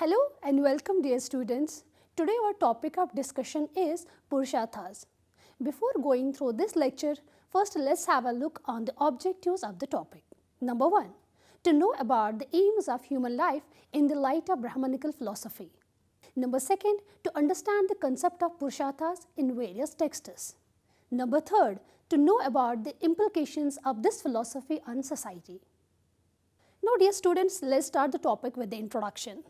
Hello and welcome dear students. Today our topic of discussion is Purusharthas. Before going through this lecture, first let's have a look on the objectives of the topic. Number 1. To know about the aims of human life in the light of Brahmanical philosophy. Number 2. To understand the concept of Purusharthas in various texts. Number 3. To know about the implications of this philosophy on society. Now dear students, let's start the topic with the introduction.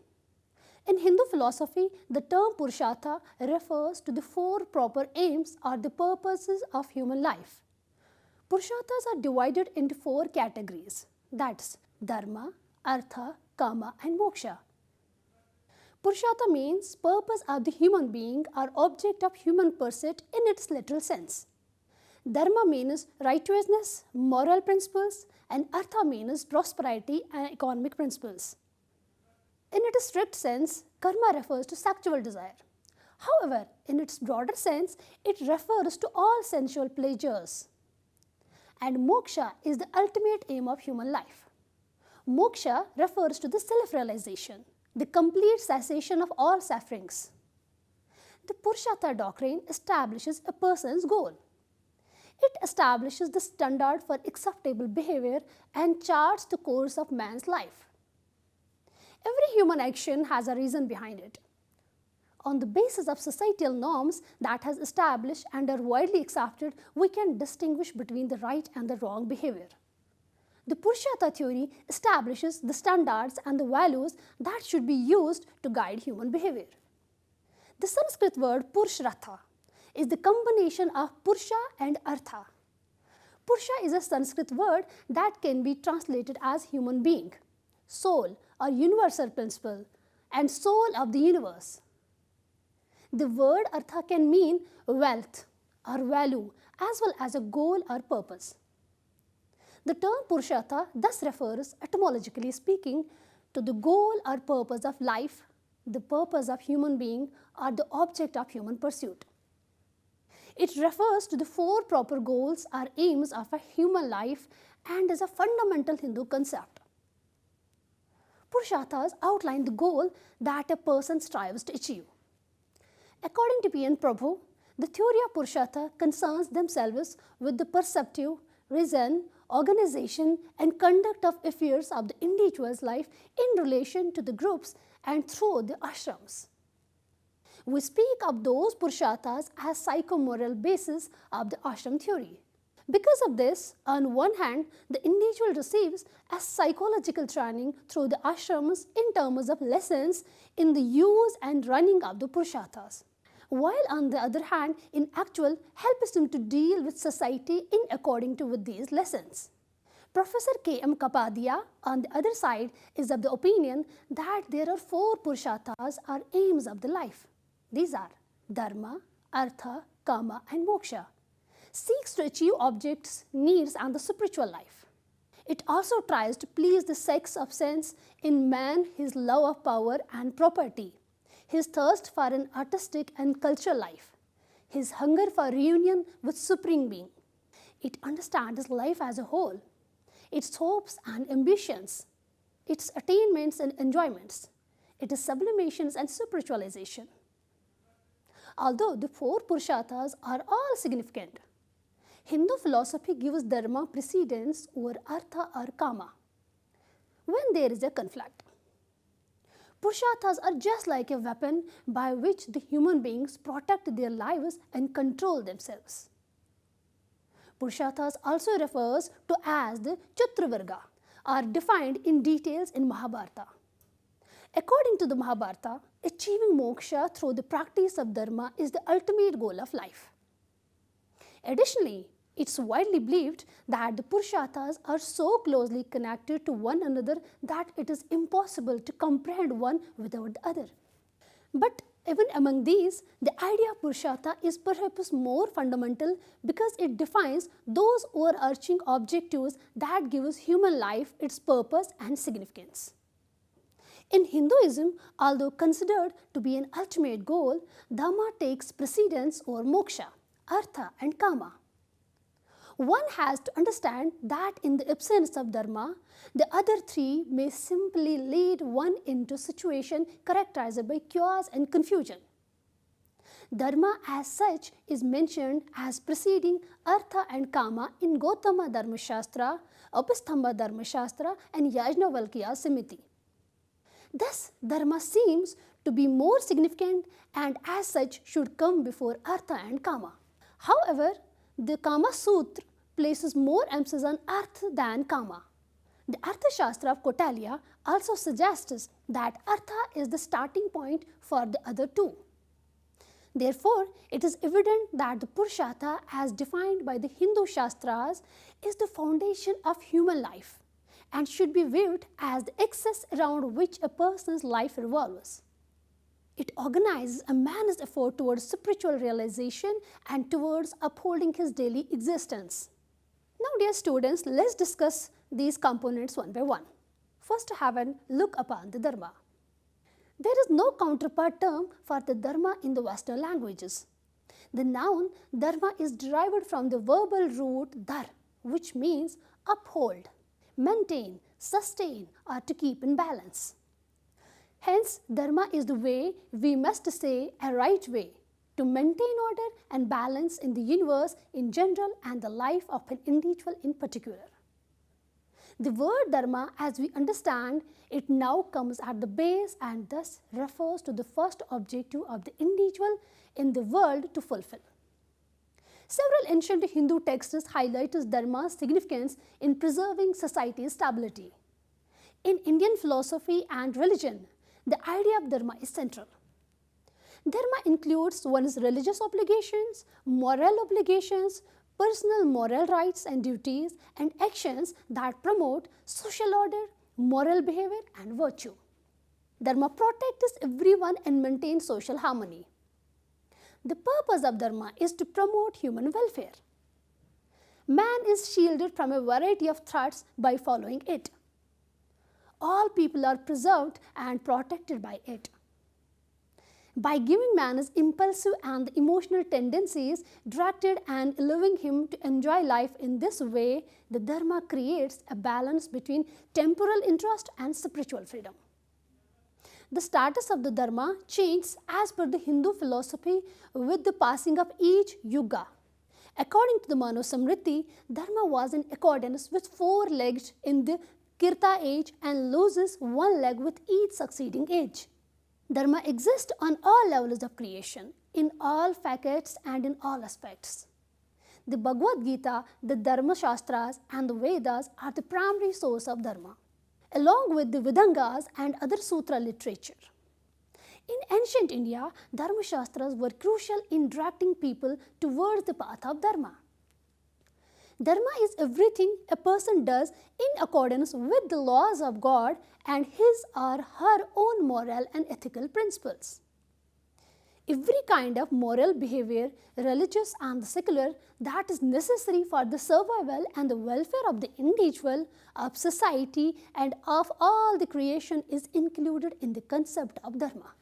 In Hindu philosophy, the term Purushartha refers to the four proper aims or the purposes of human life. Purusharthas are divided into four categories, that's Dharma, Artha, Kama and Moksha. Purushartha means purpose of the human being or object of human pursuit in its literal sense. Dharma means righteousness, moral principles, and Artha means prosperity and economic principles. In its strict sense, karma refers to sexual desire. However, in its broader sense, it refers to all sensual pleasures. And moksha is the ultimate aim of human life. Moksha refers to the self-realization, the complete cessation of all sufferings. The Purushartha doctrine establishes a person's goal. It establishes the standard for acceptable behavior and charts the course of man's life. Every human action has a reason behind it. On the basis of societal norms that has established and are widely accepted, we can distinguish between the right and the wrong behavior. The Purushartha theory establishes the standards and the values that should be used to guide human behavior. The Sanskrit word Purushartha is the combination of Purusha and Artha. Purusha is a Sanskrit word that can be translated as human being, soul or universal principle, and soul of the universe. The word Artha can mean wealth or value as well as a goal or purpose. The term Purushartha thus refers, etymologically speaking, to the goal or purpose of life, the purpose of human being, or the object of human pursuit. It refers to the four proper goals or aims of a human life and is a fundamental Hindu concept. Purusharthas outline the goal that a person strives to achieve. According to P.N. Prabhu, the theory of Purushartha concerns themselves with the perceptive, reason, organization and conduct of affairs of the individual's life in relation to the groups and through the ashrams. We speak of those Purusharthas as psychomoral basis of the ashram theory. Because of this, on one hand, the individual receives a psychological training through the ashrams in terms of lessons in the use and running of the Purusharthas, while on the other hand, in actual helps him to deal with society in according to with these lessons. Professor K.M. Kapadia, on the other side, is of the opinion that there are four Purusharthas or aims of the life. These are Dharma, Artha, Kama and Moksha. Seeks to achieve objects, needs and the spiritual life. It also tries to please the sex of sense in man, his love of power and property, his thirst for an artistic and cultural life, his hunger for reunion with Supreme Being. It understands life as a whole, its hopes and ambitions, its attainments and enjoyments, its sublimations and spiritualization. Although the four Purusharthas are all significant, Hindu philosophy gives Dharma precedence over Artha or Kama when there is a conflict. Purusharthas are just like a weapon by which the human beings protect their lives and control themselves. Purusharthas also refers to as the Chaturvarga, are defined in details in Mahabharata. According to the Mahabharata, achieving moksha through the practice of dharma is the ultimate goal of life. Additionally, it's widely believed that the Purusharthas are so closely connected to one another that it is impossible to comprehend one without the other. But even among these, the idea of Purushartha is perhaps more fundamental because it defines those overarching objectives that gives human life its purpose and significance. In Hinduism, although considered to be an ultimate goal, Dharma takes precedence over moksha, artha and kama. One has to understand that in the absence of dharma, the other three may simply lead one into a situation characterized by chaos and confusion. Dharma as such is mentioned as preceding Artha and Kama in Gautama Dharma Shastra, Upastamba Dharma Shastra and Yajnavalkya Samiti. Thus, Dharma seems to be more significant and as such should come before Artha and Kama. However, the Kama Sutra places more emphasis on Artha than Kama. The Artha Shastra of Kautilya also suggests that Artha is the starting point for the other two. Therefore, it is evident that the Purushartha as defined by the Hindu Shastras is the foundation of human life and should be viewed as the axis around which a person's life revolves. It organizes a man's effort towards spiritual realization and towards upholding his daily existence. Now, dear students, let's discuss these components one by one. First, have a look upon the Dharma. There is no counterpart term for the dharma in the Western languages. The noun dharma is derived from the verbal root dhar, which means uphold, maintain, sustain, or to keep in balance. Hence, dharma is the way, we must say a right way, to maintain order and balance in the universe in general and the life of an individual in particular. The word dharma, as we understand it now, comes at the base and thus refers to the first objective of the individual in the world to fulfill. Several ancient Hindu texts highlight dharma's significance in preserving society's stability. In Indian philosophy and religion, the idea of dharma is central. Dharma includes one's religious obligations, moral obligations, personal moral rights and duties, and actions that promote social order, moral behavior, and virtue. Dharma protects everyone and maintains social harmony. The purpose of dharma is to promote human welfare. Man is shielded from a variety of threats by following it. All people are preserved and protected by it. By giving man his impulsive and emotional tendencies directed and allowing him to enjoy life in this way, the dharma creates a balance between temporal interest and spiritual freedom. The status of the dharma changes as per the Hindu philosophy with the passing of each yuga. According to the Manusamriti, dharma was in accordance with 4 legs in the Kirta age and loses 1 leg with each succeeding age. Dharma exists on all levels of creation, in all facets and in all aspects. The Bhagavad Gita, the Dharma Shastras and the Vedas are the primary source of dharma, along with the Vedangas and other sutra literature. In ancient India, Dharma Shastras were crucial in directing people towards the path of dharma. Dharma is everything a person does in accordance with the laws of God and his or her own moral and ethical principles. Every kind of moral behavior, religious and secular, that is necessary for the survival and the welfare of the individual, of society, and of all the creation is included in the concept of dharma.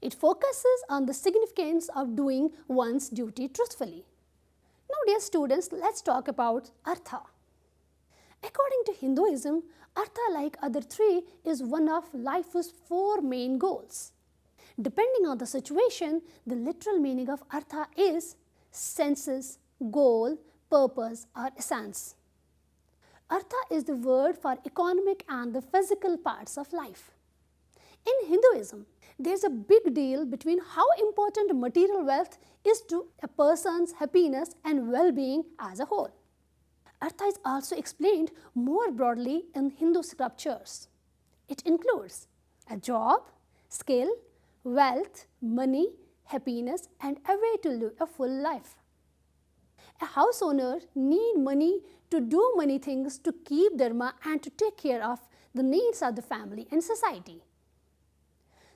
It focuses on the significance of doing one's duty truthfully. Now, dear students, let's talk about Artha. According to Hinduism, Artha, like other 3, is one of life's 4 main goals. Depending on the situation, the literal meaning of Artha is senses, goal, purpose, or essence. Artha is the word for economic and the physical parts of life. In Hinduism, there is a big deal between how important material wealth is to a person's happiness and well-being as a whole. Artha is also explained more broadly in Hindu scriptures. It includes a job, skill, wealth, money, happiness, and a way to live a full life. A house owner needs money to do many things to keep dharma and to take care of the needs of the family and society.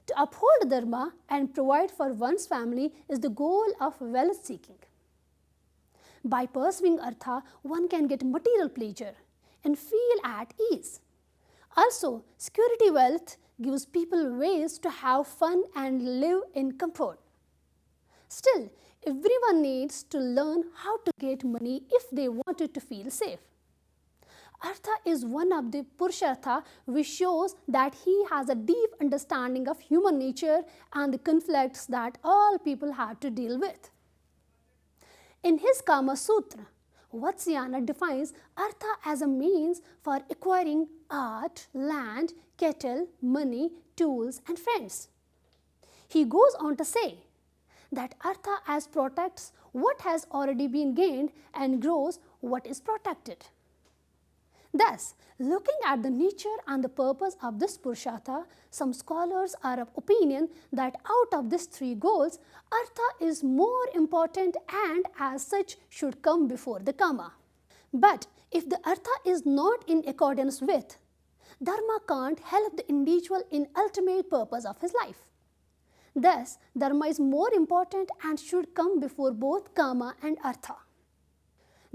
To uphold dharma and provide for one's family is the goal of wealth seeking. By pursuing artha, one can get material pleasure and feel at ease. Also, security wealth gives people ways to have fun and live in comfort. Still, Everyone needs to learn how to get money if they wanted to feel safe. Artha is one of the Purushartha which shows that he has a deep understanding of human nature and the conflicts that all people have to deal with. In his Kama Sutra, Vatsyayana defines Artha as a means for acquiring art, land, cattle, money, tools and friends. He goes on to say that Artha as protects what has already been gained and grows what is protected. Thus, looking at the nature and the purpose of this Purushartha, some scholars are of opinion that out of these three goals, Artha is more important and as such should come before the Kama. But if the Artha is not in accordance with, Dharma can't help the individual in ultimate purpose of his life. Thus, Dharma is more important and should come before both Kama and Artha.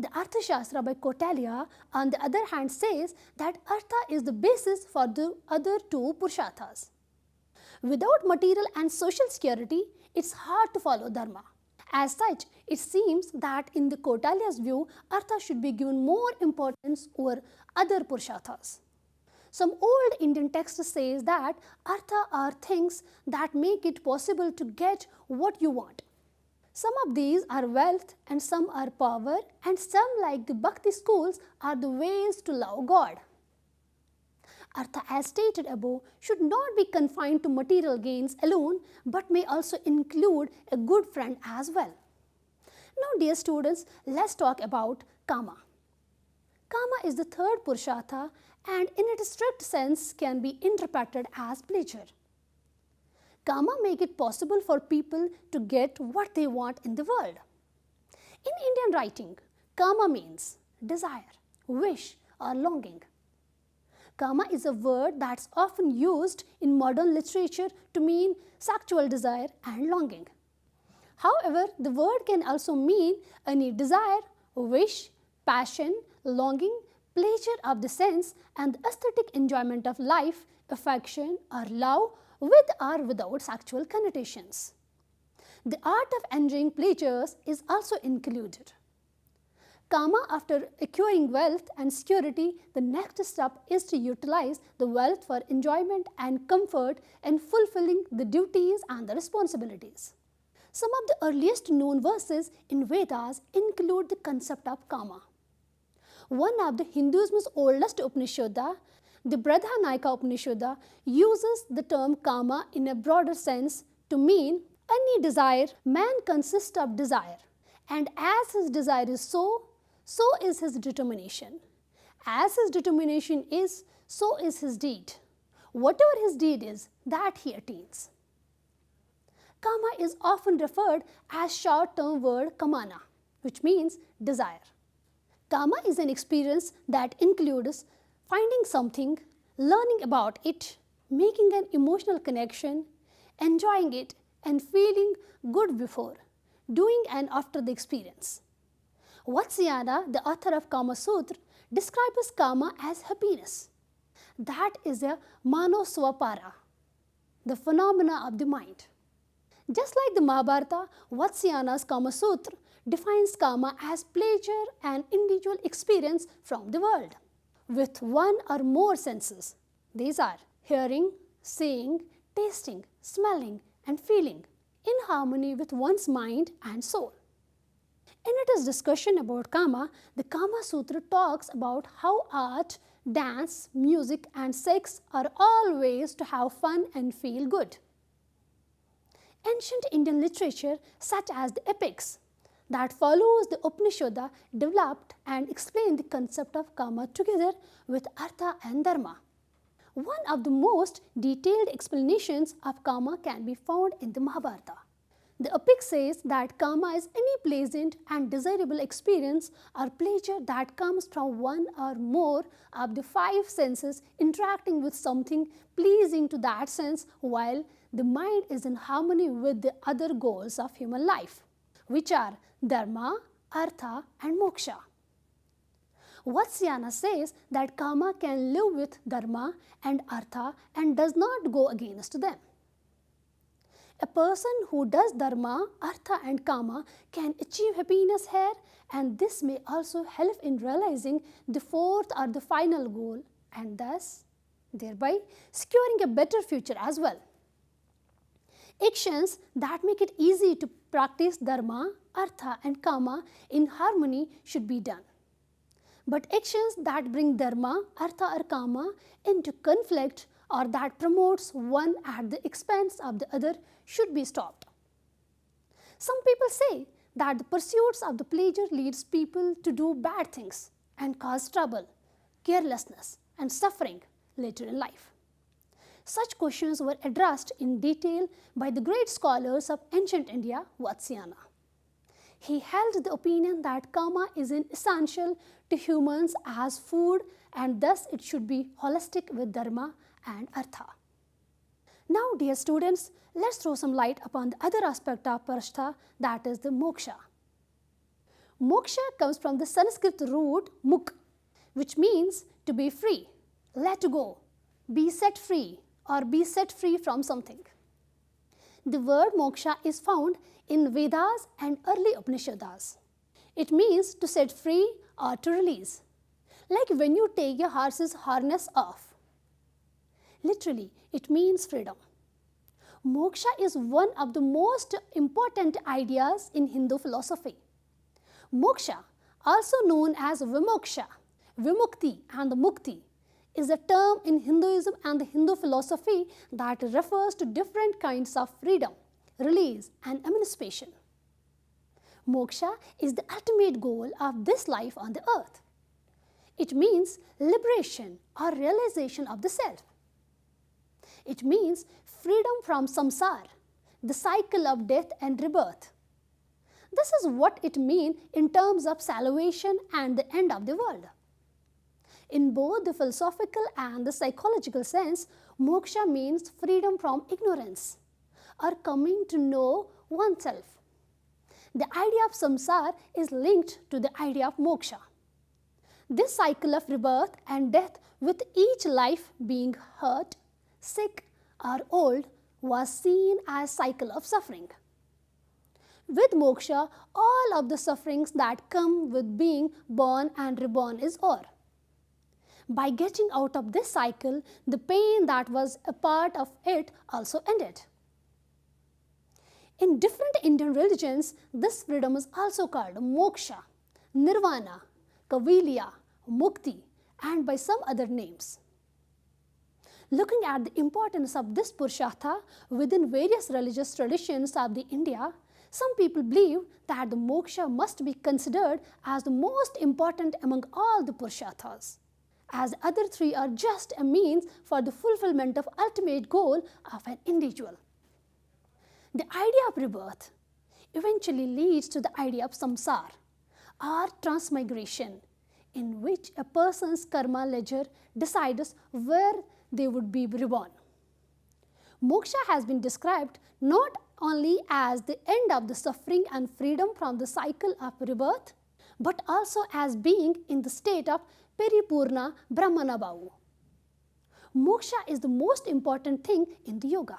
The Arthashastra by Kautilya, on the other hand, says that Artha is the basis for the other two Purusharthas. Without material and social security, it's hard to follow Dharma. As such, it seems that in the Kautilya's view, Artha should be given more importance over other Purusharthas. Some old Indian text says that Artha are things that make it possible to get what you want. Some of these are wealth and some are power and some, like the Bhakti schools, are the ways to love God. Artha, as stated above, should not be confined to material gains alone but may also include a good friend as well. Now dear students, let's talk about Kama. Kama is the third Purushartha and in its strict sense can be interpreted as pleasure. Kama make it possible for people to get what they want in the world. In Indian writing, Kama means desire, wish or longing. Kama is a word that's often used in modern literature to mean sexual desire and longing. However, the word can also mean any desire, wish, passion, longing, pleasure of the sense and the aesthetic enjoyment of life, affection or love with or without sexual connotations. The art of enjoying pleasures is also included. Kama, after acquiring wealth and security, the next step is to utilize the wealth for enjoyment and comfort and fulfilling the duties and the responsibilities. Some of the earliest known verses in Vedas include the concept of Kama. One of the Hinduism's oldest Upanishada, the Brihadanayaka Upanishada, uses the term Kama in a broader sense to mean any desire. Man consists of desire, and as his desire is so is his determination. As his determination is, so is his deed. Whatever his deed is, that he attains. Kama is often referred as short-term word kamana, which means desire. Kama is an experience that includes finding something, learning about it, making an emotional connection, enjoying it and feeling good before, doing and after the experience. Vatsyayana, the author of Kama Sutra, describes Kama as happiness. That is a mano swapara, the phenomena of the mind. Just like the Mahabharata, Vatsyayana's Kama Sutra defines Kama as pleasure and individual experience from the world with one or more senses. These are hearing, seeing, tasting, smelling and feeling in harmony with one's mind and soul. In its discussion about Kama, the Kama Sutra talks about how art, dance, music and sex are all ways to have fun and feel good. Ancient Indian literature such as the epics that follows the Upanishada developed and explained the concept of Kama together with Artha and Dharma. One of the most detailed explanations of Kama can be found in the Mahabharata. The epic says that Kama is any pleasant and desirable experience or pleasure that comes from one or more of the five senses interacting with something pleasing to that sense while the mind is in harmony with the other goals of human life, which are Dharma, Artha and Moksha. Vatsyayana says that Kama can live with Dharma and Artha and does not go against them. A person who does dharma, artha and kama can achieve happiness here, and this may also help in realizing the fourth or the final goal, and thus thereby securing a better future as well. Actions that make it easy to practice dharma, artha and kama in harmony should be done. But actions that bring dharma, artha or kama into conflict or that promotes one at the expense of the other should be stopped. Some people say that the pursuits of the pleasure leads people to do bad things and cause trouble, carelessness and suffering later in life. Such questions were addressed in detail by the great scholars of ancient India, Vatsyayana. He held the opinion that kama is essential to humans as food and thus it should be holistic with dharma and artha. Now, dear students, let's throw some light upon the other aspect of Purushartha, that is the moksha. Moksha comes from the Sanskrit root muk, which means to be free, let go, be set free or be set free from something. The word moksha is found in Vedas and early Upanishads. It means to set free or to release, like when you take your horse's harness off. Literally, it means freedom. Moksha is one of the most important ideas in Hindu philosophy. Moksha, also known as vimoksha, vimukti and mukti, is a term in Hinduism and the Hindu philosophy that refers to different kinds of freedom, release and emancipation. Moksha is the ultimate goal of this life on the earth. It means liberation or realization of the self. It means freedom from samsara, the cycle of death and rebirth. This is what it means in terms of salvation and the end of the world. In both the philosophical and the psychological sense, moksha means freedom from ignorance or coming to know oneself. The idea of samsara is linked to the idea of moksha. This cycle of rebirth and death, with each life being hurt, sick or old, was seen as cycle of suffering. With moksha, all of the sufferings that come with being born and reborn is over. By getting out of this cycle, the pain that was a part of it also ended. In different Indian religions, this freedom is also called moksha, nirvana, kavilya, mukti, and by some other names. Looking at the importance of this Purushartha within various religious traditions of the India, some people believe that the moksha must be considered as the most important among all the Purusharthas, as the other three are just a means for the fulfillment of ultimate goal of an individual. The idea of rebirth eventually leads to the idea of samsara or transmigration, in which a person's karma ledger decides where they would be reborn. Moksha has been described not only as the end of the suffering and freedom from the cycle of rebirth, but also as being in the state of Paripurna Brahmanabhavu. Moksha is the most important thing in the yoga.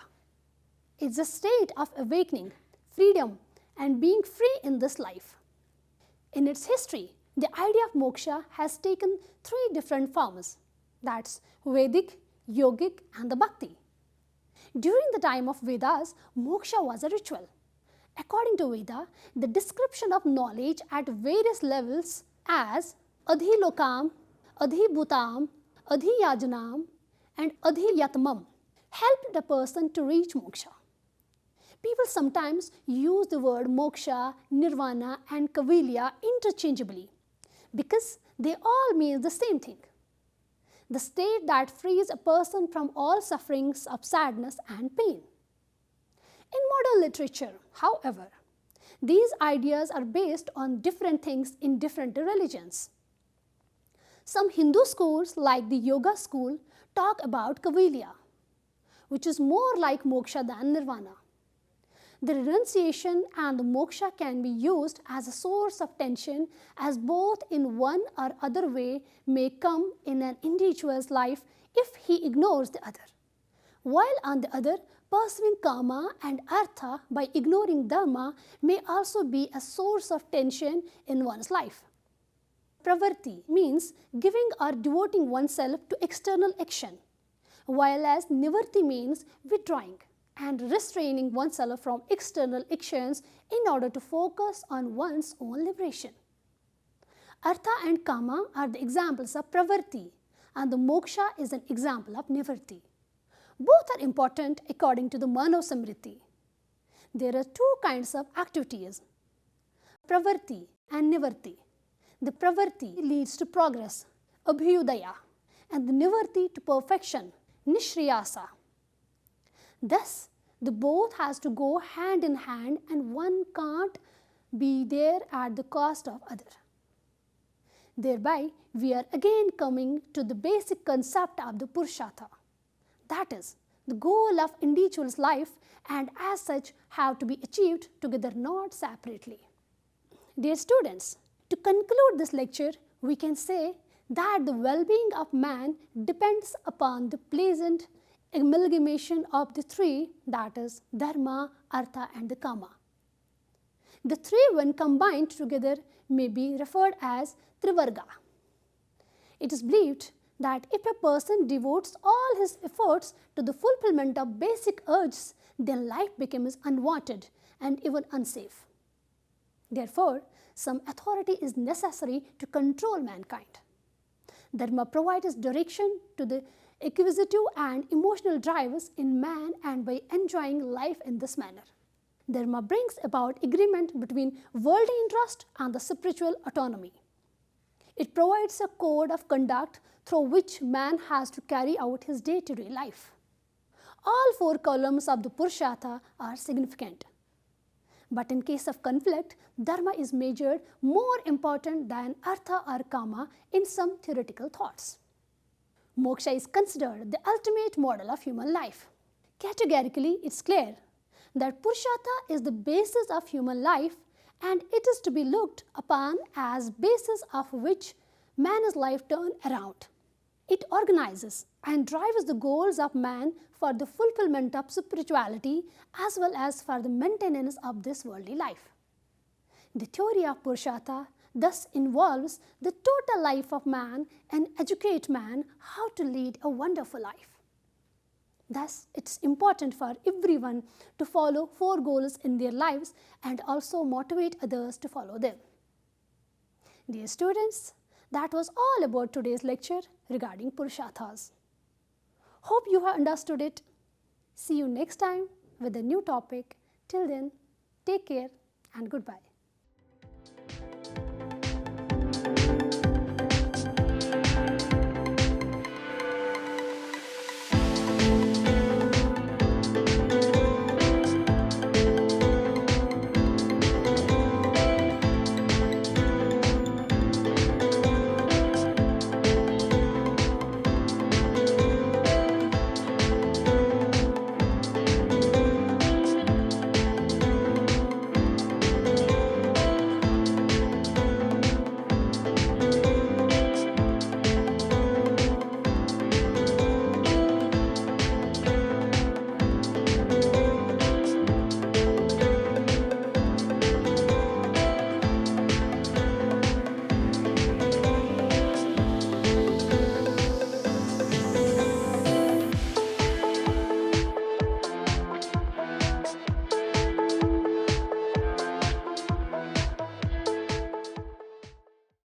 It's a state of awakening, freedom, and being free in this life. In its history, the idea of moksha has taken three different forms, that's Vedic, Yogic, and the Bhakti. During the time of Vedas, moksha was a ritual. According to Veda, the description of knowledge at various levels as Adhilokam, Adhibhutam, Adhiyajanam, and Adhiyatmam helped a person to reach moksha. People sometimes use the word moksha, nirvana, and kavilya interchangeably because they all mean the same thing, the state that frees a person from all sufferings of sadness and pain. In modern literature, however, these ideas are based on different things in different religions. Some Hindu schools, like the yoga school, talk about kavilya, which is more like moksha than nirvana. The renunciation and the moksha can be used as a source of tension, as both in one or other way may come in an individual's life if he ignores the other. while on the other, pursuing kama and artha by ignoring dharma may also be a source of tension in one's life. Pravarti means giving or devoting oneself to external action, while as nivarti means withdrawing and restraining oneself from external actions in order to focus on one's own liberation. Artha and kama are the examples of pravarti, and the moksha is an example of nivarti. Both are important according to the Manosamriti. There are two kinds of activities, pravarti and nivarti. The pravarti leads to progress, abhyudaya, and the nivarti to perfection, nishriyasa. Thus, the both has to go hand in hand, and one can't be there at the cost of other. Thereby, we are again coming to the basic concept of the Purushartha. That is, the goal of individual's life, and as such have to be achieved together, not separately. Dear students, to conclude this lecture, we can say that the well-being of man depends upon the pleasant amalgamation of the three, that is, dharma, artha and the kama. The three, when combined together, may be referred as trivarga. It is believed that if a person devotes all his efforts to the fulfillment of basic urges, then life becomes unwanted and even unsafe. Therefore, some authority is necessary to control mankind. Dharma provides direction to the acquisitive and emotional drives in man, and by enjoying life in this manner, Dharma brings about agreement between worldly interest and the spiritual autonomy. It provides a code of conduct through which man has to carry out his day-to-day life. All four columns of the Purushartha are significant. But in case of conflict, dharma is measured more important than artha or kama in some theoretical thoughts. Moksha is considered the ultimate model of human life. Categorically, it's clear that Purushartha is the basis of human life, and it is to be looked upon as basis of which man's life turns around. It organizes and drives the goals of man for the fulfillment of spirituality as well as for the maintenance of this worldly life. The theory of Purushartha thus involves the total life of man and educate man how to lead a wonderful life. Thus, it's important for everyone to follow four goals in their lives and also motivate others to follow them. Dear students, that was all about today's lecture regarding Purusharthas. Hope you have understood it. See you next time with a new topic. Till then, take care and goodbye.